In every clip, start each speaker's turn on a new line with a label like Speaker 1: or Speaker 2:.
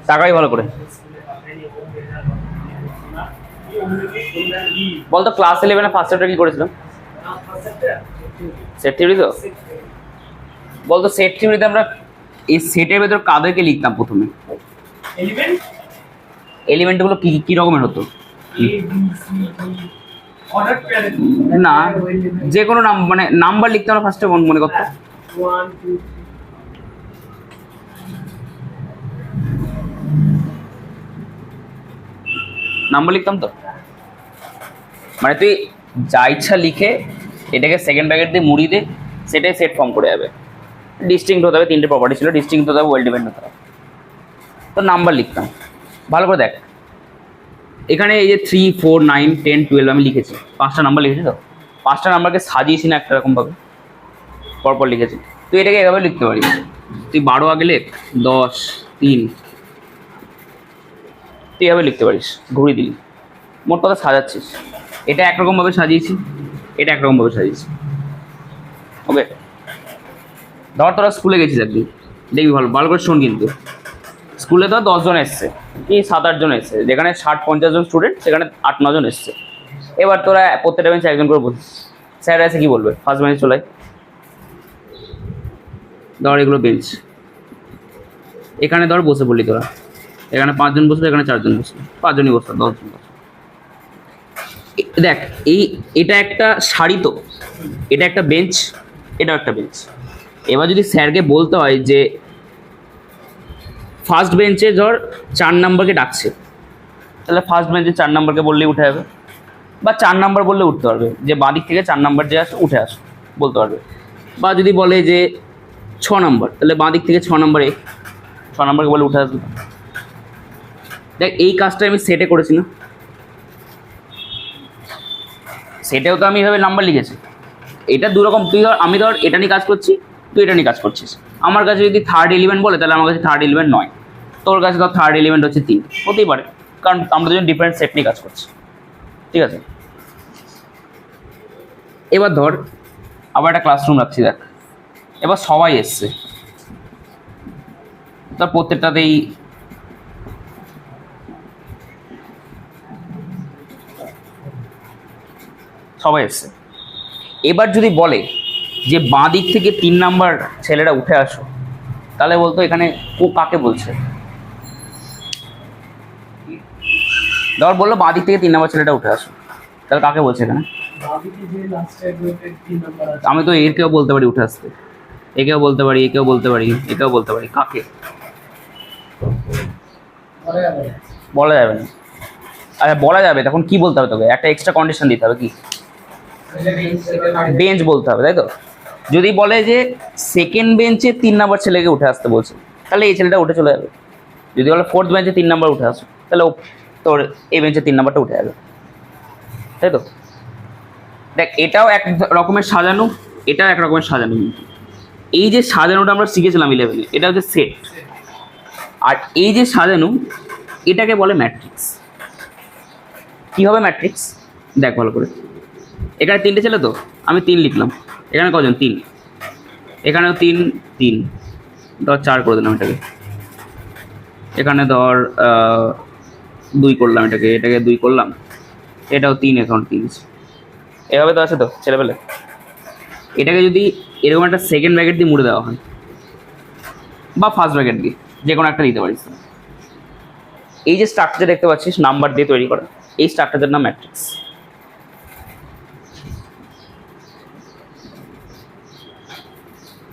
Speaker 1: তাকাই ভালো করে। বলতো ক্লাস 11 ফার্স্ট চ্যাপ্টার কি করেছিলাম? সেট থিওরি তো। বলতো সেট থিওরিতে আমরা এই সেটের ভেতর কাদেরকে লিখতাম প্রথমে? এলিমেন্ট গুলো কি কি রকমের হতো? না, যে কোনো মানে নাম্বার লিখতাম না ফার্স্টে, মনে করতো নাম্বার লিখতাম তো। মানে তুই যা ইচ্ছা লিখে এটাকে সেকেন্ড ব্র্যাকেট দিয়ে মুড়ি দে, সেটাই সেট ফর্ম করে যাবে। ডিস্টিংক্ট হতে হবে, তিনটে প্রপার্টি ছিল, ডিস্টিংক্ট হতে হবে, ওয়েল ডিপেন্ড হতে হবে। তো নাম্বার লিখতাম ভালো করে দেখ। এখানে এই যে 3, 4, 9, 10, 12 আমি লিখেছি, 5টা নাম্বার লিখেছি। তো 5টা নাম্বারকে সাজিয়েছি না একটা রকমভাবে, পরপর লিখেছি। তুই এটাকে এভাবে লিখতে পারিস। তুই 12 আগে লেখ, 10, 3, তুই এভাবে লিখতে পারিস, ঘুরিয়ে দিলি। মোট কথা সাজাচ্ছিস। এটা একরকমভাবে সাজিয়েছি, এটা একরকমভাবে সাজিয়েছি। ওকে, ধর তোরা স্কুলে গেছিস একদিন, দেখবি ভালো ভালো করে শোন। কিন্তু স্কুলে তো 10 জন এসছে কি 7-8 জন এসছে, যেখানে 60-50 জন স্টুডেন্ট সেখানে 8-9 জন এসছে। এবার তোরা প্রত্যেকটা বেঞ্চে একজন করে বলছিস, স্যার এসে কি বলবে? ফার্স্ট বেঞ্চে চলাই, ধর এগুলো বেঞ্চ, এখানে ধর বসে পড়লি তোরা, এখানে 5 জন বসলো, এখানে 4 জন বসলো, 5 জনই বসলো, 10 জন বসলো। দেখ এটা একটা সারি, তো এটা একটা বেঞ্চ, এটাও একটা বেঞ্চ। এবার যদি স্যারকে বলতে হয় যে ফার্স্ট বেঞ্চে ধর 4 নাম্বারকে ডাকছে, তাহলে ফার্স্ট বেঞ্চে 4 নাম্বারকে বললেই উঠে যাবে, বা 4 নাম্বার বললে উঠতে পারবে, যে বাদিক থেকে 4 নাম্বার যে আসে উঠে আসো বলতে পারবে। বা যদি বলে যে 6 নাম্বার, তাহলে বাদিক থেকে 6 নাম্বারে 6 নাম্বারকে বলে উঠে আসবে। দেখ এই কাজটা আমি সেটে করেছি না, সেটেও তো আমি এভাবে নাম্বার লিখেছি। এটা দুরকম, তুই ধর আমি ধর এটা নিয়ে কাজ করছি, তুই এটা নিয়ে কাজ করছিস। আমার কাছে যদি থার্ড এলিমেন্ট বলে, তাহলে আমার কাছে থার্ড এলিমেন্ট 9, তোর কাছে ধর থার্ড এলিমেন্ট হচ্ছে 3, হতেই পারে, কারণ আমরা দুজন ডিফারেন্ট সেট নিয়ে কাজ করছি। ঠিক আছে, এবার ধর আবার একটা ক্লাসরুম রাখছি। দেখ এবার সবাই এসছে, ধর প্রত্যেকটাতেই সবাই এসছে। এবার যদি বলে যে বাঁ দিক থেকে 3 নাম্বার ছেলেরা উঠে আসো, তাহলে বলতো এখানে ও কাকে বলছে? ধর বললো বাঁ দিক থেকে 3 নাম্বার ছেলেটা উঠে আসো, তাহলে কাকে বলছে এখানে? আমি তো এরকেও বলতে পারি উঠে আসতে, একেও বলতে পারি, একেও বলতে পারি, একেও বলতে পারি। কাকে বলা যাবে না? আচ্ছা বলা যাবে, তখন কি বলতে হবে তোকে? একটা এক্সট্রা কন্ডিশন দিতে হবে, কি? বেঞ্চ বলতে হবে, তাই তো? যদি বলে যে সেকেন্ড বেঞ্চে 3 নাম্বার ছেলেকে উঠে আসতে বলছে, তাহলে এই ছেলেটা উঠে চলে যাবে। যদি বলে ফোর্থ বেঞ্চে 3 নাম্বার উঠে আসো, তাহলে তোর এই বেঞ্চে 3 নাম্বারটা উঠে যাবে, তাই তো? দেখ এটাও এক রকমের সাজানো, এটাও এক রকমের সাজানো। কিন্তু এই যে সাজানোটা আমরা শিখেছিলাম 11-এ, এটা হচ্ছে সেট। আর এই যে সাজানো, এটাকে বলে ম্যাট্রিক্স। কী হবে ম্যাট্রিক্স? দেখ ভালো করে, এখানে 3টে ছেলে, তো আমি 3 লিখলাম। এখানে কজন? 3। এখানেও 3, 3, ধর 4 করে দিলাম এটাকে। এখানে ধর 2 করলাম এটাকে, এটাকে 2 করলাম, এটাও 3, এখন 3। এভাবে তো আছে তো ছেলেবেলে। এটাকে যদি এরকম একটা সেকেন্ড ব্র্যাকেট দিয়ে মুড়ে দেওয়া হয়, বা ফার্স্ট ব্র্যাকেট দিয়ে, যে কোনো একটা দিতে পারিস। এই যে স্ট্রাকচার দেখতে পাচ্ছিস নাম্বার দিয়ে তৈরি করা, এই স্ট্রাকচারের নাম ম্যাট্রিক্স।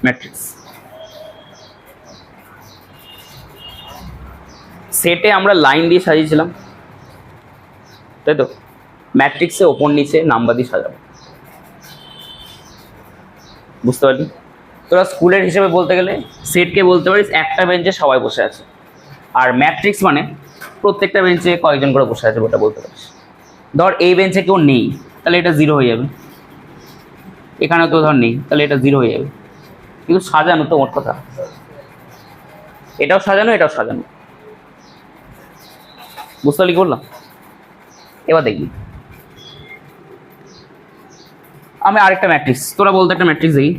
Speaker 1: ম্যাট্রিক্স সেটে আমরা লাইন দিয়ে সাজিয়েছিলাম, তাই তো? ম্যাট্রিক্সে ওপর নিচে নাম্বার দিয়ে সাজাবো। বুঝতে পারলি? তোরা স্কুলের হিসেবে বলতে গেলে সেটকে বলতে পারিস একটা বেঞ্চে সবাই বসে আছে, আর ম্যাট্রিক্স মানে প্রত্যেকটা বেঞ্চে কয়েকজন করে বসে আছে ওটা বলতে পারিস। ধর এই বেঞ্চে কেউ নেই, তাহলে এটা 0 হয়ে যাবে। এখানেও তো ধর নেই, তাহলে এটা 0 হয়ে যাবে। কিন্তু সাজানো তো মোট কথা, এটাও সাজানো, এটাও সাজানো। বুঝতে পারলি কি বললাম? এবার দেখবি আমি আরেকটা ম্যাট্রিক্স, তোরা বলতে একটা ম্যাট্রিক্স দেখি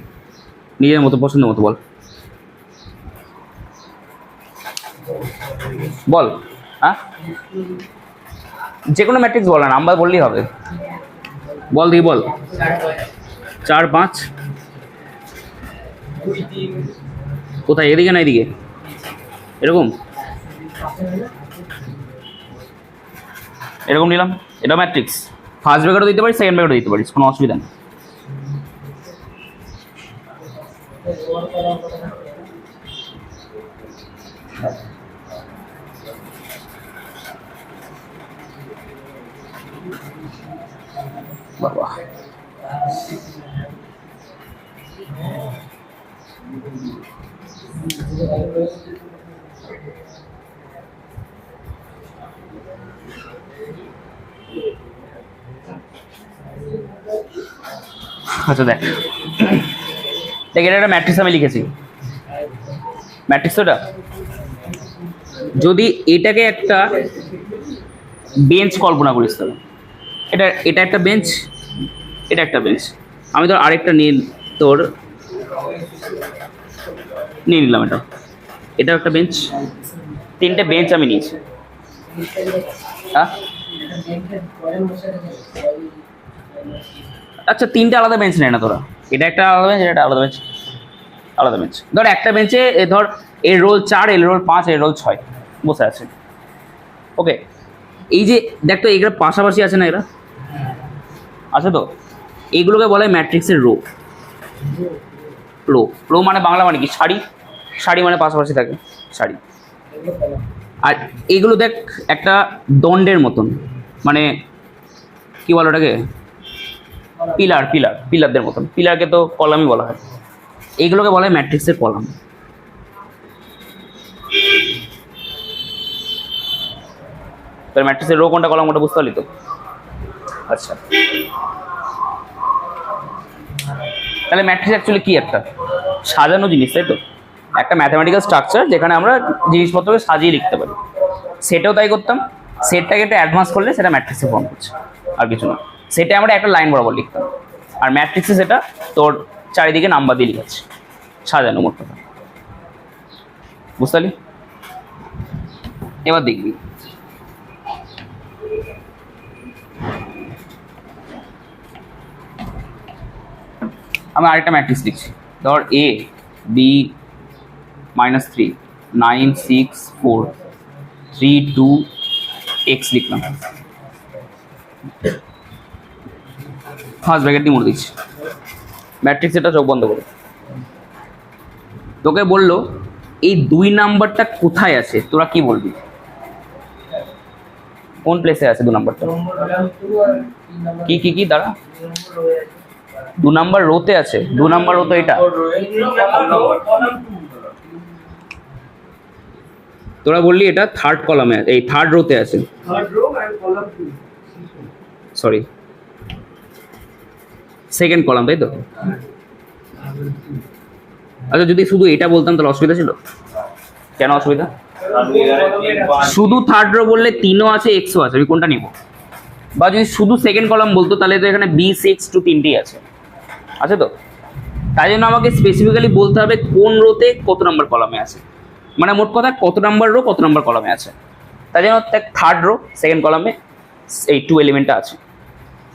Speaker 1: নিজের মতো পছন্দ মতো বল। বল। হ্যাঁ, যে কোনো ম্যাট্রিক্স বল না, নাম্বার বললেই হবে। বল দেখি, বল। 4 5 কোথায়? এদিকে না এদিকে? এরকম এরকম নিলাম, এটা ম্যাট্রিক্স। ফার্স্ট ব্র্যাকেটও দিতে পারিস, সেকেন্ড ব্র্যাকেটও দিতে পারিস, কোনো অসুবিধা নেই। বাবা, আচ্ছা দেখ দেখ, এটা একটা ম্যাট্রিক্স আমি লিখেছি, ম্যাট্রিক্স। ওটা যদি এটাকে একটা বেঞ্চ কল্পনা করিস, তাহলে এটা এটা একটা বেঞ্চ, এটা একটা বেঞ্চ। আমি তোর আরেকটা নিয়ে তোর নিয়ে নিলাম, এটা একটা বেঞ্চ। 3টে বেঞ্চ আমি নিয়েছি। হ্যাঁ, আচ্ছা 3টে আলাদা বেঞ্চ নেয় না তোরা? এটা একটা আলাদা বেঞ্চ, এটা একটা আলাদা বেঞ্চ, আলাদা বেঞ্চ। ধর একটা বেঞ্চে ধর এর রোল 4, এর রোল 5, এর রোল 6 বসে আছে। ওকে, এই যে দেখ তো, এগুলো পাশাপাশি আছে না? এরা আছে তো, এইগুলোকে বলা হয় ম্যাট্রিক্সের রো। রো রো মানে বাংলা মানে কি? সারি। সারি মানে পাশাপাশি থাকে, সারি। আর এইগুলো দেখ একটা দণ্ডের মতন, মানে কি বলো ওটাকে? পিলার। পিলারদের মতন। পিলারকে তো কলামই বলা হয়। এইগুলোকে বলা হয় ম্যাট্রিক্সের কলাম। তাহলে ম্যাট্রিক্সের রো কোনটা, কলাম কোনটা, বুঝতে পারলি তো? আচ্ছা, তাহলে ম্যাট্রিক্স অ্যাকচুয়ালি কি? একটা সাজানো জিনিস, তাই তো? একটা ম্যাথামেটিক্যাল স্ট্রাকচার যেখানে আমরা জিনিসপত্রকে সাজিয়ে লিখতে পারি। সেটাও তাই করতাম। সেটটাকে একটা অ্যাডভান্স করলে সেটা ম্যাট্রিক্সে ফর্ম করছে, আর কিছু না। সেটা আমরা একটা লাইন বরাবর লিখতাম, আর ম্যাট্রিক্সে সেটা তোর চারিদিকে নাম্বার দিয়ে লিখাচ্ছে, সাজানো মোট কথা। বুঝতে পারলি? এবার দেখবি, আমি আরেকটা ম্যাট্রিক্স লিখছি। ধর A B -3 9 6 4 3 2 x লিখলাম। ফার্স্ট ব্র্যাকেট দিয়ে মুড়ে দিচ্ছি। ম্যাট্রিক্স এটা চোখ বন্ধ করে। তোকে বললো এই 2 নাম্বারটা কোথায় আছে, তোরা কি বলবি? কোন প্লেসে আছে 2 নাম্বারটা? কি কি কি দাঁড়া, 2 নাম্বার রোতে আছে। 2 নাম্বার রো তো এটা। তোরা বললি এটা থার্ড কলামে, এই থার্ড রোতে আছে। সরি, সেকেন্ড কলাম, তাই তো? আচ্ছা, যদি শুধু এটা বলতাম তাহলে অসুবিধা ছিল? কেন অসুবিধা? শুধু থার্ড রো বললে 3ও আছে, এক্সও আছে, আমি কোনটা নিব? বা যদি শুধু সেকেন্ড কলাম বলতো তাহলে তো এখানে B6 to 3টেই আছে তো। তাই জন্য আমাকে স্পেসিফিক্যালি বলতে হবে কোন রোতে কত নাম্বার কলামে আছে, মানে মোট কথা কত নাম্বার রো কত নাম্বার কলামে আছে। তাই জন্য থার্ড রো সেকেন্ড কলামে এই 2 এলিমেন্টটা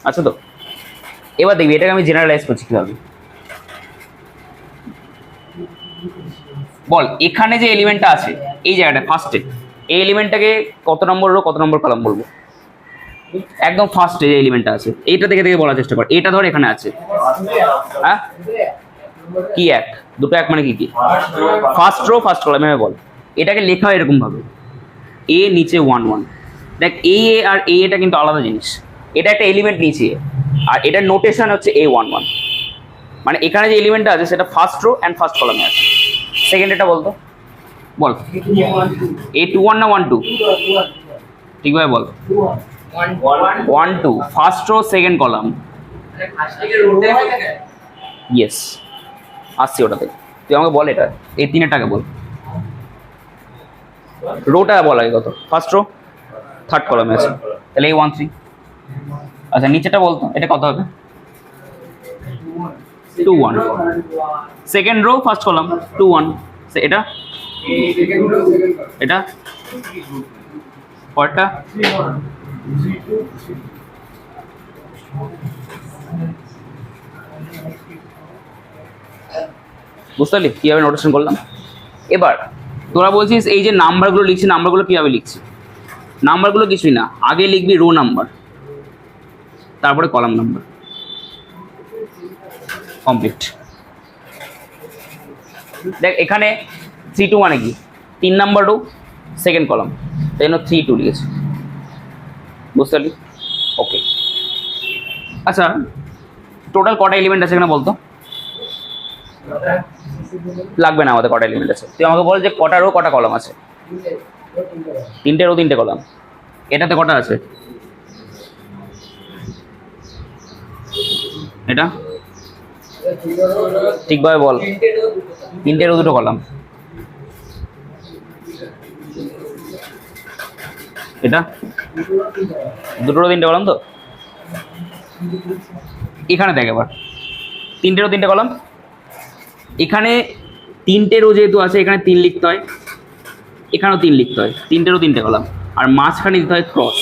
Speaker 1: আছে তো। এবার দেখবি এটাকে আমি জেনারেলাইজ করছি কীভাবে। বল, এখানে যে এলিমেন্টটা আছে এই জায়গাটা ফার্স্টে, এই এলিমেন্টটাকে কত নম্বর রো কত নম্বর কলাম বলবো? একদম ফার্স্টে যে এলিমেন্টটা আছে এইটা থেকে বলার চেষ্টা কর। এটা ধর এখানে আছে, হ্যাঁ কি 1 দুটো 1 মানে কি কি? First row first column. এভাবে বল, এটাকে লেখা হয় এরকম ভাবে, এ নিচে 1 1। দেখ এ আর এটা কিন্তু আলাদা জিনিস। এটা একটা এলিমেন্ট নিচে, আর এটার নোটেশন হচ্ছে A11, মানে এখানে যে এলিমেন্টটা আছে সেটা ফার্স্ট রো অ্যান্ড ফার্স্ট কলামে আছে। সেকেন্ড এটা বলতো, বল A21 না 12? ঠিকভাবে বল। 1 2 first row second column. Yes, আসছি ওটাতে। তুই আমাকে বল এটা, এই 3টাকে বল। রোটা বল আগে কত? ফার্স্ট রো থার্ড কলামে আছে, তাহলে A1 3। আচ্ছা নিচেটা বলতো, এটা কত হবে? 2 1। Second rho first column 2 1। এটা এটা পরেরটা বুঝতে পারলি কীভাবে নোটেশন করলাম। এবার তোরা বলছিস এই যে নাম্বারগুলো লিখছি, নাম্বারগুলো কীভাবে লিখছি? নাম্বারগুলো কিছুই না, আগে লিখবি রো নাম্বার, তারপরে কলাম নাম্বার, কমপ্লিট। দেখ এখানে 3-2 মানে কি? 3 নাম্বার রো, সেকেন্ড কলাম, তাই জন্য 3-2 লিখেছি। বুঝতে পারলি? ওকে। আচ্ছা, টোটাল কটা এলিমেন্ট আছে এখানে বলতো? লাগবে না আমাদের কটা এলিমেন্ট আছে, তুই আমাকে বল যে কটা রো কটা কলাম আছে। 3টে রো 3টে কলাম। এটাতে কটা আছে? এটা ঠিকভাবে বল। 3টে রো 2টো কলাম। এটা 2টো রো 3টে কলাম তো। এখানে দেখ এবার 3টে রো 3টে কলাম, এখানে 3টে রো যেহেতু আছে এখানে 3 লিখতে হয়, এখানেও 3 লিখতে হয়, 3টে রো 3টে কলাম, আর মাঝখানে দিতে হয় ক্রস।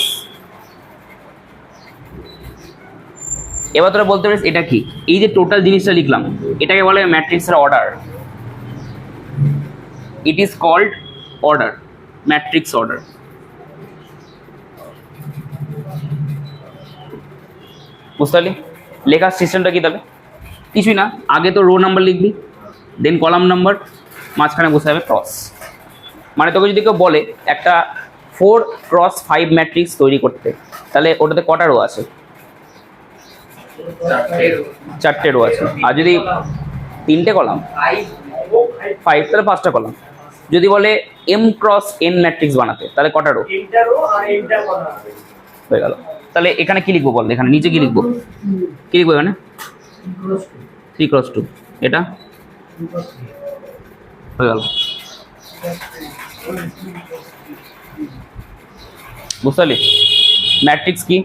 Speaker 1: এবার তোরা বলতে পারিস এটা কি? এই যে টোটাল জিনিসটা লিখলাম এটাকে বলে ম্যাট্রিক্সের order. It is called order, matrix order. বুঝতে পারলি? লেখার সিস্টেমটা কি তাহলে? কিছুই না, আগে তো রো নাম্বার লিখবি, দেন কলাম নাম্বার, মাঝখানে বসে যাবে ক্রস। মানে তোকে যদি কেউ বলে একটা 4x5 ম্যাট্রিক্স তৈরি করতে, তাহলে ওটাতে কটা রো আছে? 4টে রো আছে। আর যদি 3টে কলাম 5, তাহলে 5টা কলাম। যদি বলে m×n ম্যাট্রিক্স বানাতে, তাহলে কটা রো? হয়ে গেল। তাহলে এখানে কি লিখবো বল? এখানে নিচে কি লিখবো? কি লিখবো এখানে? 3x2। এটা হয়ে গেল। বুঝতে পারলি ম্যাট্রিক্স কি,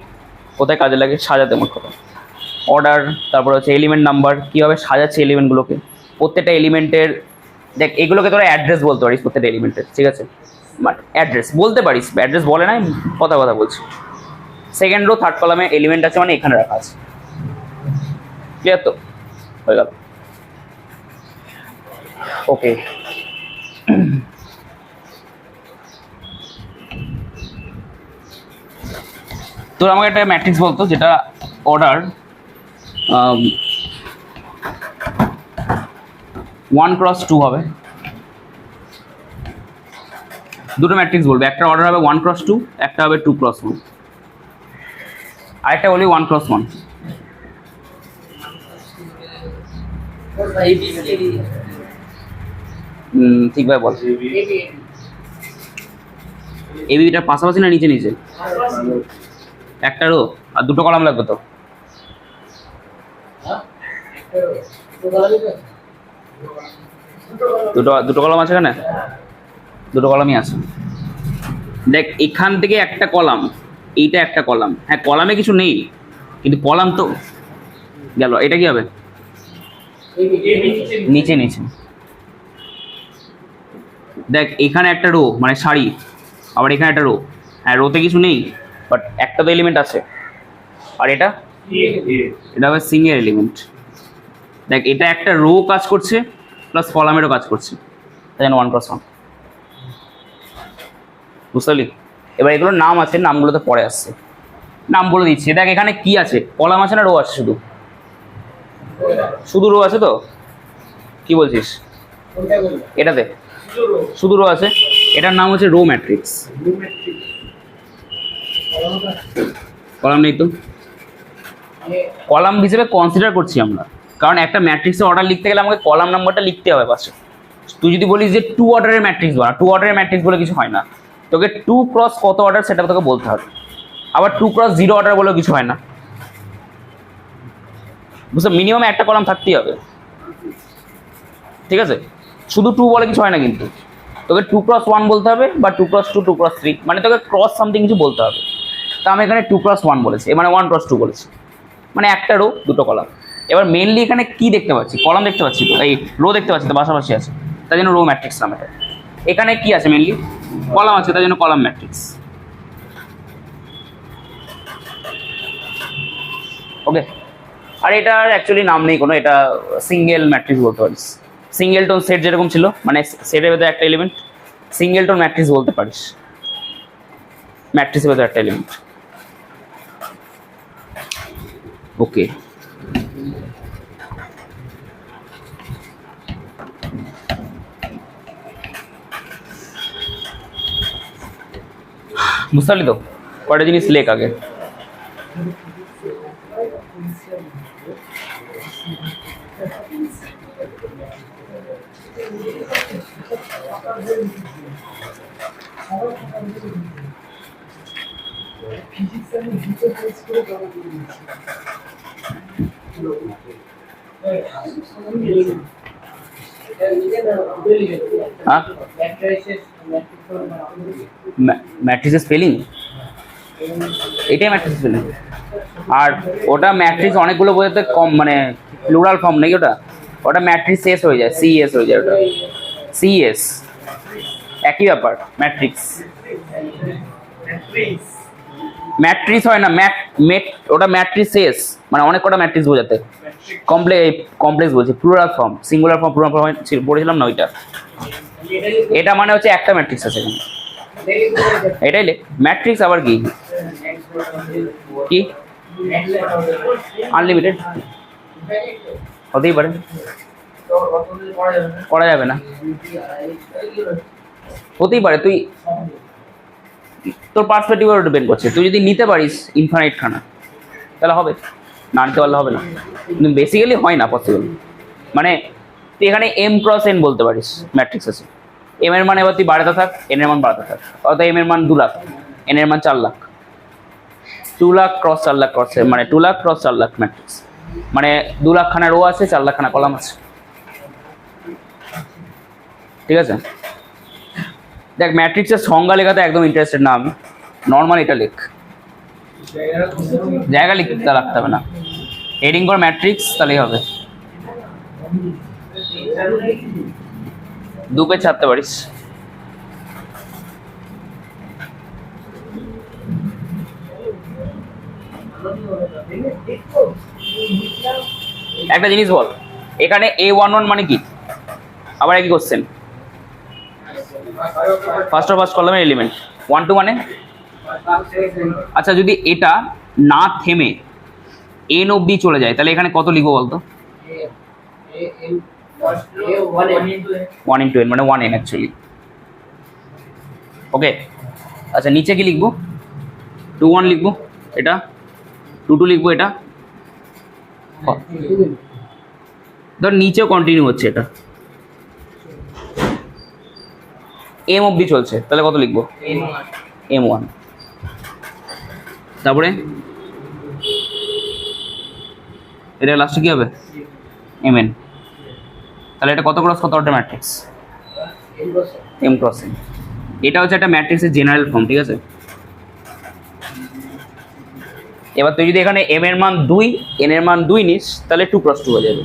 Speaker 1: কোথায় কাজে লাগে? সাজাতে, মোট কথা। অর্ডার, তারপর হচ্ছে এলিমেন্ট নাম্বার, কীভাবে সাজাচ্ছে এলিমেন্টগুলোকে, প্রত্যেকটা এলিমেন্টের। দেখ এগুলোকে তোরা অ্যাড্রেস বলতে পারিস প্রত্যেকটা এলিমেন্টের, ঠিক আছে? বাট অ্যাড্রেস বলতে পারিস, অ্যাড্রেস বলে নাই, কথা বলছি। সেকেন্ড রো 3rd কলামে এলিমেন্ট আছে মানে এখানে রাখা আছে। ক্লিয়ার তো? হয়ে গেল। ওকে। তোর আমাকে একটা ম্যাট্রিক্স বলতো যেটা অর্ডার 1x2 হবে। দুটো ম্যাট্রিক্স বলবে, একটা অর্ডার হবে 1x2, একটা হবে 2x1, আরেকটা বলি 1x1। ঠিকভাবে বল। এবিটার পাশাপাশি না নিচে নিচে? একটা রো আর 2টো কলাম লাগবে তো। দুটো কলাম আছে এখানে, 2টো কলামই আছে। দেখ এখান থেকে একটা কলাম, এইটা একটা কলাম। হ্যাঁ কলামে কিছু নেই, কিন্তু কলাম তো গেল। এটা কি হবে? নিচে নিচে। দেখ এখানে একটা রো মানে সারি, আবার এখানে একটা রো। হ্যাঁ রোতে কিছু নেই, বাট একটা তো এলিমেন্ট আছে। আর এটা হবে সিঙ্গেল এলিমেন্ট। দেখ এটা একটা রো কাজ করছে প্লাস কলামেরও কাজ করছে, তাই জন্য 1x1। বুঝতে পারলি? এবার এগুলোর নাম আছে, নামগুলোতে পরে আসছে, নাম বলে দিচ্ছি। দেখ এখানে কি আছে? কলাম আছে না রো আছে? শুধু রো আছে তো? কি বলছিস? এটাতে শুধু রো আছে, এটার নাম হচ্ছে রো ম্যাট্রিক্স। কলাম নেই তো, কলাম হিসেবে কনসিডার করছি আমরা, কারণ একটা ম্যাট্রিক্সের অর্ডার লিখতে গেলে আমাকে কলাম নাম্বারটা লিখতে হবে পাশে। তুই যদি বলিস যে 2 অর্ডারের ম্যাট্রিক্স বানা, 2 অর্ডারের ম্যাট্রিক্স বলে কিছু হয় না, তোকে 2x কত অর্ডার সেটা তোকে বলতে হবে। আবার 2x0 অর্ডার বলেও কিছু হয় না। বুঝতে? মিনিমাম একটা কলাম থাকতেই হবে, ঠিক আছে? শুধু 2 বলে কিছু হয় না, কিন্তু তোকে 2x1 বলতে হবে বা 2x2, 2x3, মানে তোকে ক্রস সামথিং কিছু বলতে হবে। তা আমি এখানে 2x1 বলেছি, মানে 1x2 বলেছি, মানে একটা রো 2টো কলাম। এবার মেনলি এখানে কি দেখতে পাচ্ছি? কলাম দেখতে পাচ্ছি তো, এই রো দেখতে পাচ্ছি তো পাশাপাশি আছে, তাই জন্য রো ম্যাট্রিক্স নাম এটা। এখানে কি আছে মেনলি কলাম আছে, তাই জন্য কলাম ম্যাট্রিক্স। ওকে, আর এটার অ্যাকচুয়ালি নাম নেই কোনো, এটা সিঙ্গেল ম্যাট্রিক্স বলতে পারিস। সিঙ্গেলটন সেট যেরকম ছিল, মানে সেটের ভেতরে একটা এলিমেন্ট, সিঙ্গেলটন ম্যাট্রিক্স বলতে পারিস, ম্যাট্রিক্সের ভেতরে একটা এলিমেন্ট। ওকে, বুঝতে পারলি তো কয়টা জিনিস লেখ আগে। ম্যাট্রিক্সের স্পেলিং, এটাই ম্যাট্রিক্স স্পেলিং। আর ওটা ম্যাট্রিক্স অনেকগুলো বোঝাতে কম, মানে প্লুরাল ফর্ম নাকি ওটা, ওটা ম্যাট্রিক্স এস হয়ে যায়, সিএস হয়ে যায় ওটা, সিএস একই ব্যাপার। ম্যাট্রিক্স ম্যাট্রিক্স হয় না, ওটা ম্যাট্রিক্স এস, মানে অনেক কটা ম্যাট্রিক্স বোঝাতে। কমপ্লেক্স বলছি, plural form, singular form plural form পড়েছিলাম না ওইটা। এটা মানে হচ্ছে একটা ম্যাট্রিক্স আছে এখানে, এটাই লেখ ম্যাট্রিক্স। আবার কি কি আনলিমিটেড হতেই পারে, করা যাবে না, হতেই পারে। তুই তোর পার্সপেক্টিভ উপর ডিপেন্ড করছে, তুই যদি নিতে পারিস ইনফাইনাইট খানা তাহলে হবে, না নিতে পারলে হবে না, কিন্তু বেসিক্যালি হয় না পসিবল। মানে তুই এখানে এম ক্রস এন বলতে পারিস, ম্যাট্রিক্স আছে, এম এর মান এবার তুই বাড়াতে থাক, এন এর মান বাড়াতে থাক, অর্থাৎ এম এর মান 2 লাখ, এন এর মান 4 লাখ, 2 লাখ ক্রস 4 লাখ ক্রস, মানে 2 লাখ ক্রস 4 লাখ ম্যাট্রিক্স, মানে 2 লাখ খানা রো আছে, 4 লাখ খানা কলাম আছে। ঠিক আছে, দেখ ম্যাট্রিক্সের সংজ্ঞা লেখাতে একদম ইন্টারেস্টেড না আমি, নর্মাল এটা লেখ, জায়গা লিখতে রাখতে হবে না, হেডিং কর ম্যাট্রিক্স তাহলেই হবে, 2 পেজ ছাড়তে পারিস। একটা জিনিস বল, এখানে A11 মানে কি? আবার একই কোশ্চেন, ফার্স্ট কলামের এলিমেন্ট, 1 2 মানে আচ্ছা যদি এটা না থেমে n অবধি চলে যায় তাহলে এখানে কত লিখবো বলতো? 1 into n মানে 1n অ্যাকচুয়ালি। ওকে, আচ্ছা নিচে কি লিখবো? 2 1 লিখবো, এটা 2 2 লিখবো, এটা ধর নিচেও কন্টিনিউ হচ্ছে, এটা m অবধি চলছে তাহলে কত লিখবো? m1। তারপরে এটা লাস্টে কি হবে? mn। তাহলে এটা কত ক্রস কত একটা ম্যাট্রিক্স? m cross n। এটা হচ্ছে একটা ম্যাট্রিক্সের জেনারেল ফর্ম, ঠিক আছে? এবার তুই যদি এখানে m এর মান 2 n এর মান 2 নিস তাহলে 2 ক্রস 2 হয়ে যাবে,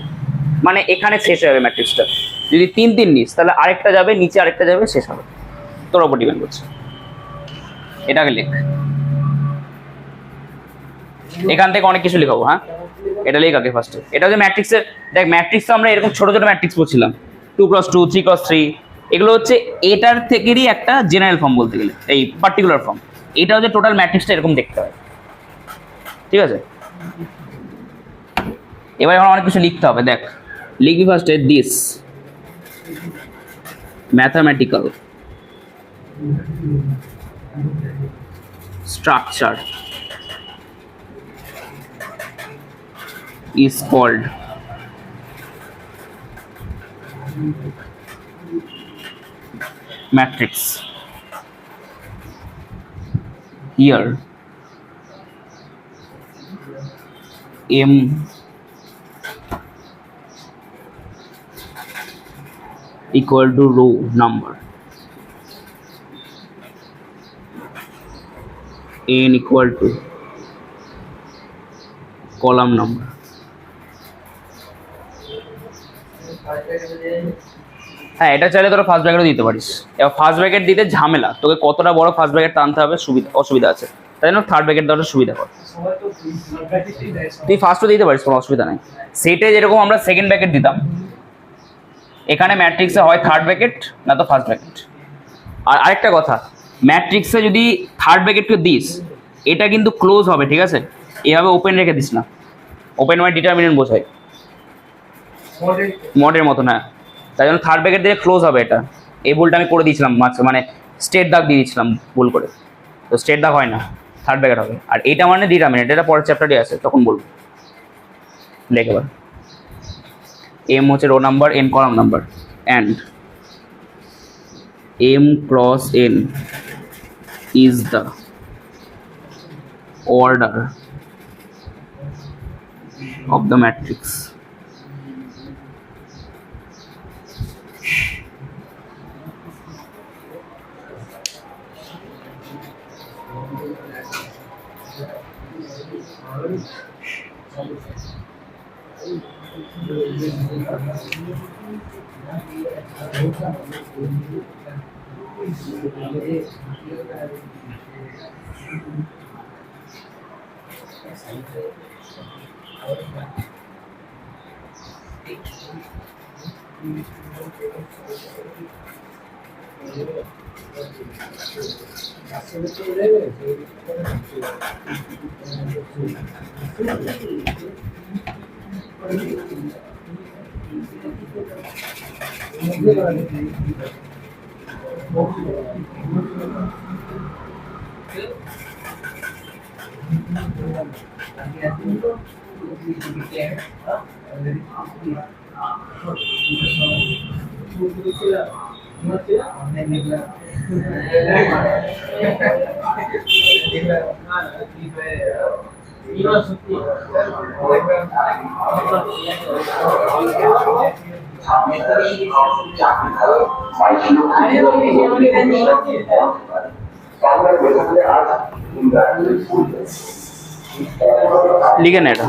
Speaker 1: মানে এখানে শেষ হয়ে যাবে ম্যাট্রিক্সটা। যদি 3 3 নিস তাহলে আরেকটা যাবে নিচে, আরেকটা যাবে, শেষ হবে, তোর উপর ডিপেন্ড করছে। এটাকে লেখ, এখান থেকে অনেক কিছু লেখাবো। হ্যাঁ, এটা লেখ আগে ফার্স্টে। এটা হচ্ছে ম্যাট্রিক্সের, দেখ ম্যাট্রিক্স আমরা এরকম ছোট ছোট ম্যাট্রিক্স পড়ছিলাম, 2 ক্রস 2 3 ক্রস 3, এগুলো হচ্ছে এটার থেকেরই একটা জেনারেল ফর্ম বলতে গেলে, এই পার্টিকুলার ফর্ম। এটা হচ্ছে টোটাল ম্যাট্রিক্সটা এরকম দেখতে হয়, ঠিক আছে? এবার এখন অনেক কিছু লিখতে হবে, দেখ লিখবি ফার্স্টে this mathematical structure is called matrix. Here M equal to row number, n equal to column number, হ্যাঁ, এটা চাইলে তোরা ফার্স্ট ব্র্যাকেটও দিতে পারিস। এবার ফার্স্ট ব্র্যাকেট দিতে ঝামেলা, তোকে কতটা বড় ফার্স্ট ব্র্যাকেট টানতে হবে অসুবিধা আছে, তাই জন্য থার্ড ব্র্যাকেট দেওয়াটা সুবিধা কর। তুই ফার্স্টও দিতে পারিস, কোনো অসুবিধা নেই। সেটে যেরকম আমরা সেকেন্ড ব্র্যাকেট দিতাম, এখানে ম্যাট্রিক্সে হয় থার্ড ব্র্যাকেট না তো ফার্স্ট ব্র্যাকেট। আর আরেকটা কথা, ম্যাট্রিক্সে যদি থার্ড ব্র্যাকেটকে দিস, এটা কিন্তু ক্লোজ হবে, ঠিক আছে? এভাবে ওপেন রেখে দিস না। ওপেন মানে ডিটারমিনেন্ট বোঝায়, মডের মতো না, তাই জন্য থার্ড ব্র্যাকেট দিয়ে ক্লোজ হবে। এটা এই ভুলটা আমি করে দিয়েছিলাম, মানে স্ট্রেট দাগ দিয়ে দিয়েছিলাম ভুল করে, তো স্ট্রেট দাগ হয় না, থার্ড ব্র্যাকেট হবে। আর এটা মানে ডিটারমিনেন্ট, এটা পরের চ্যাপ্টারে আছে, তখন বলবো। লেখ এবার, এম হচ্ছে row number, N column number, and M cross N is the order of the matrix. লিখে না এটা।